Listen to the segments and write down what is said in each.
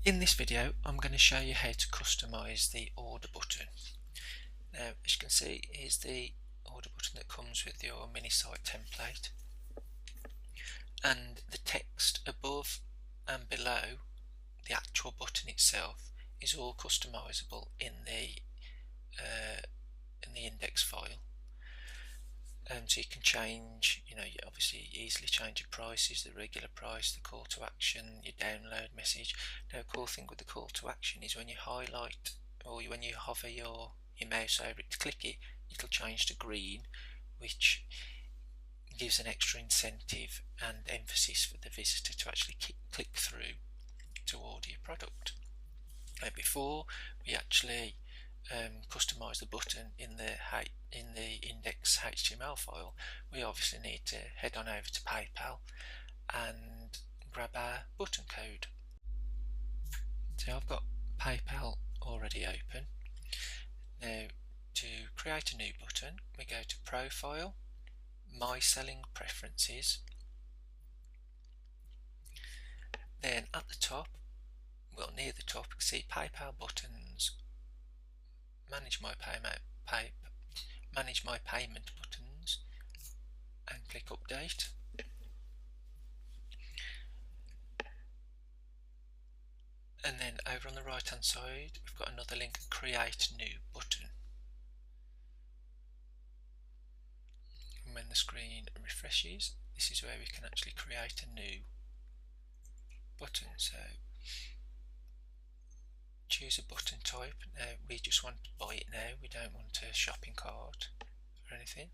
In this video I'm going to show you how to customize the order button. Now as you can see, here's the order button that comes with your mini site template, and the text above and below the actual button itself is all customizable in the index file. So you can change, you obviously easily change your prices, the regular price, the call to action, your download message. Now, a cool thing with the call to action is when you highlight or when you hover your mouse over it to click it, it'll change to green, which gives an extra incentive and emphasis for the visitor to actually click through to order your product. Now, before we actually customize the button in the index HTML file, we obviously need to head on over to PayPal and grab our button code. So I've got PayPal already open. Now, to create a new button, we go to Profile, My Selling Preferences. Then at the top, well, near the top, you can see PayPal buttons, manage my payment buttons, and click update. And then over on the right hand side we've got another link, create new button. And when the screen refreshes, this is where we can actually create a new button. So choose a button type. Now we just want to buy it now, we don't want a shopping cart or anything.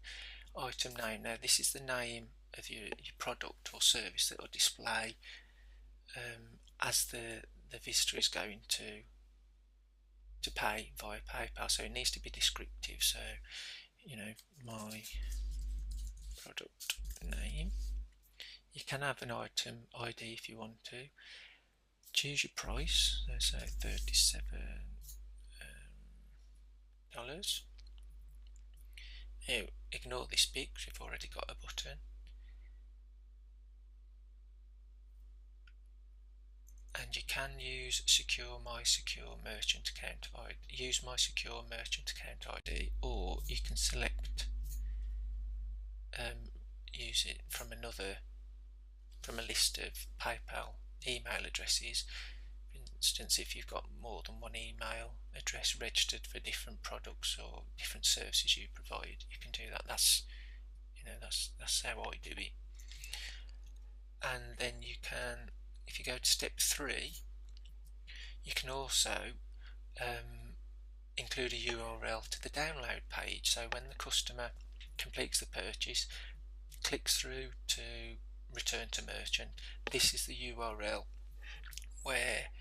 Item name, now this is the name of your product or service that will display as the visitor is going to pay via PayPal. So it needs to be descriptive, so my product name. You can have an item ID if you want to. Choose your price, let's say $37. Now, ignore this bit because we've already got a button. And you can use my secure merchant account ID. Use my secure merchant account ID, or you can select use it from a list of PayPal email addresses. For instance, if you've got more than one email address registered for different products or different services you provide, you can do that. That's how I do it. And then you can, if you go to step 3, you can also include a URL to the download page. So when the customer completes the purchase, clicks through to return to merchant, this is the URL where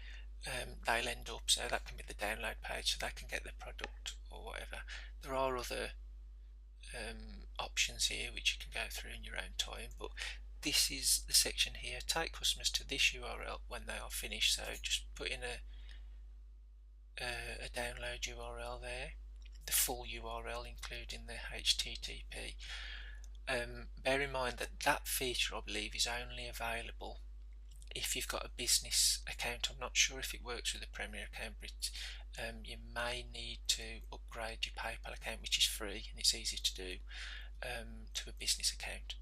they'll end up. So that can be the download page, so they can get the product or whatever. There are other options here which you can go through in your own time, but this is the section here. Take customers to this URL when they are finished. So just put in a download URL there, the full URL including the HTTP. Bear in mind that feature, I believe, is only available if you've got a business account. I'm not sure if it works with a Premier account, but you may need to upgrade your PayPal account, which is free and it's easy to do, to a business account.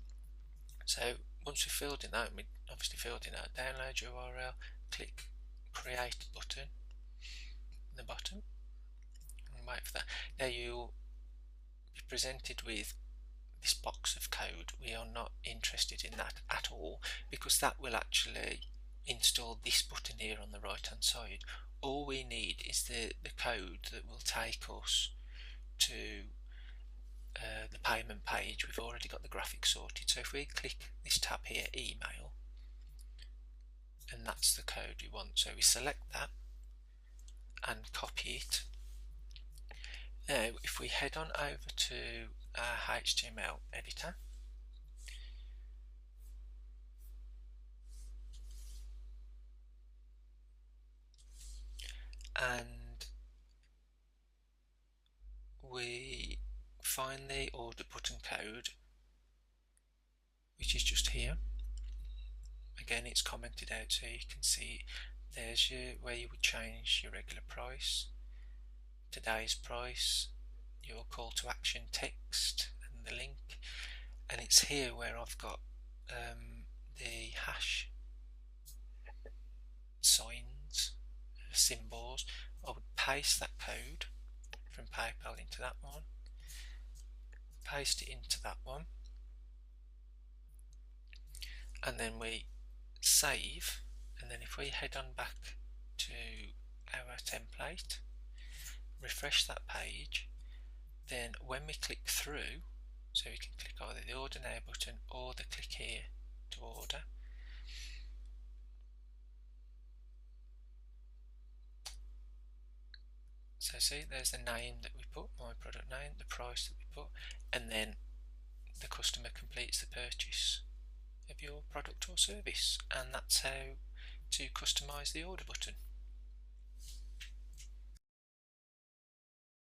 So once we've filled in that, we obviously filled in our download URL, click create button in the bottom and wait for that. Now you'll be presented with this box of code. We are not interested in that at all, because that will actually install this button here on the right hand side. All we need is the code that will take us to the payment page. We've already got the graphics sorted, so if we click this tab here, email, and that's the code we want, so we select that and copy it. Now if we head on over to our HTML editor, and we find the order button code, which is just here. Again, it's commented out so you can see there's where you would change your regular price, today's price, your call to action text and the link, and it's here where I've got the hash signs, symbols. I would paste that code from PayPal into that one, paste it into that one, and then we save, and then if we head on back to our template, refresh that page, then when we click through, so we can click either the order now button or the click here to order, so see there's the name that we put, my product name, the price that we put, and then the customer completes the purchase of your product or service, and that's how to customize the order button.